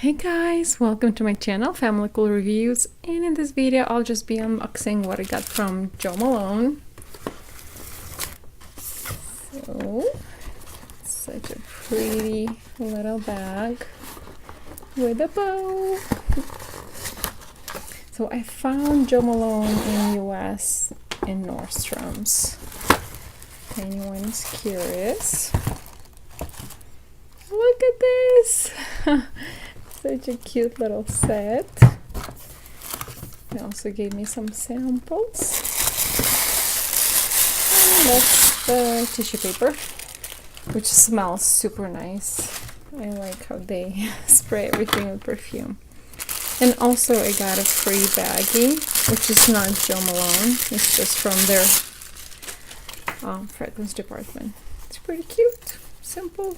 Hey guys, welcome to my channel, Family Cool Reviews, and in this video I'll just be unboxing what I got from Jo Malone. So, such a pretty little bag with a bow. So I found Jo Malone in US in Nordstrom's. If anyone is curious. Look at this! Such a cute little set. They also gave me some samples. And that's the tissue paper, which smells super nice. I like how they spray everything with perfume. And also I got a free baggie, which is not Jo Malone. It's just from their fragrance department. It's pretty cute, simple.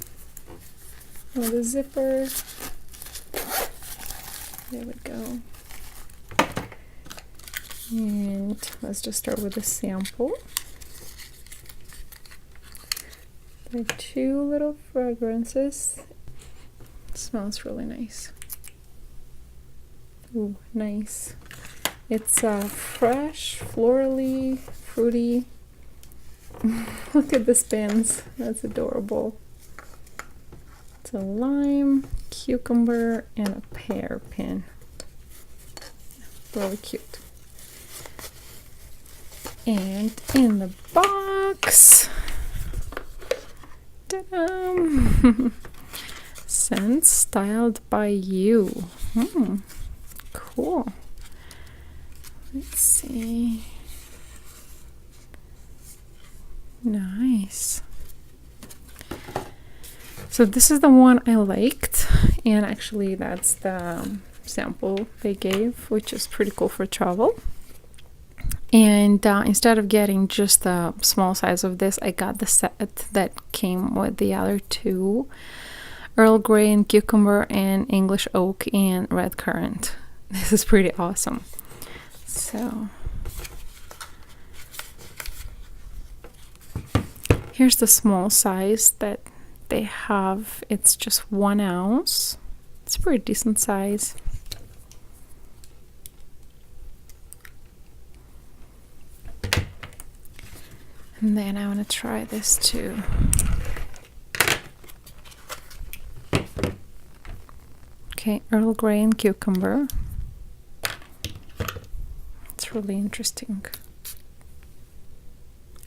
With a zipper. There we go. And let's just start with the sample. There are two little fragrances. It smells really nice. Ooh, nice. It's fresh, florally, fruity. Look at the spins. That's adorable. It's a lime, cucumber, and a pear pin. Really cute. And in the box, ta-da! Scents styled by you. Cool. Let's see. Nice. So this is the one I liked, and actually that's the sample they gave, which is pretty cool for travel. And instead of getting just the small size of this, I got the set that came with the other two, Earl Grey and Cucumber, and English Oak and Redcurrant. This is pretty awesome. So here's the small size that they have. It's just 1 ounce. It's a pretty decent size. And then I want to try this too. Okay, Earl Grey and Cucumber. It's really interesting.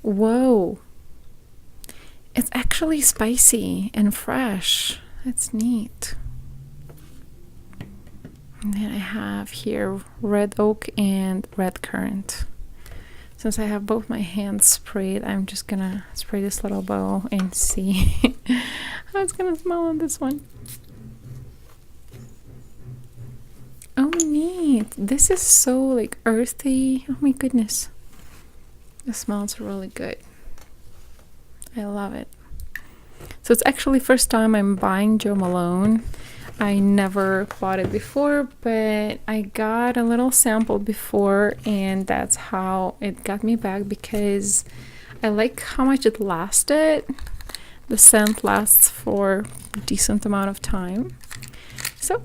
Whoa! It's actually spicy and fresh. That's neat. And then I have here red oak and redcurrant. Since I have both my hands sprayed, I'm just gonna spray this little bow and see how it's gonna smell on this one. Oh, neat. This is so like earthy. Oh my goodness. It smells really good. I love it. So it's actually first time I'm buying Jo Malone. I never bought it before, but I got a little sample before, and that's how it got me back, because I like how much it lasted. The scent lasts for a decent amount of time. So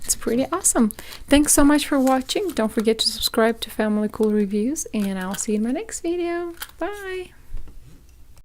it's pretty awesome. Thanks so much for watching. Don't forget to subscribe to Family Cool Reviews, and I'll see you in my next video. Bye!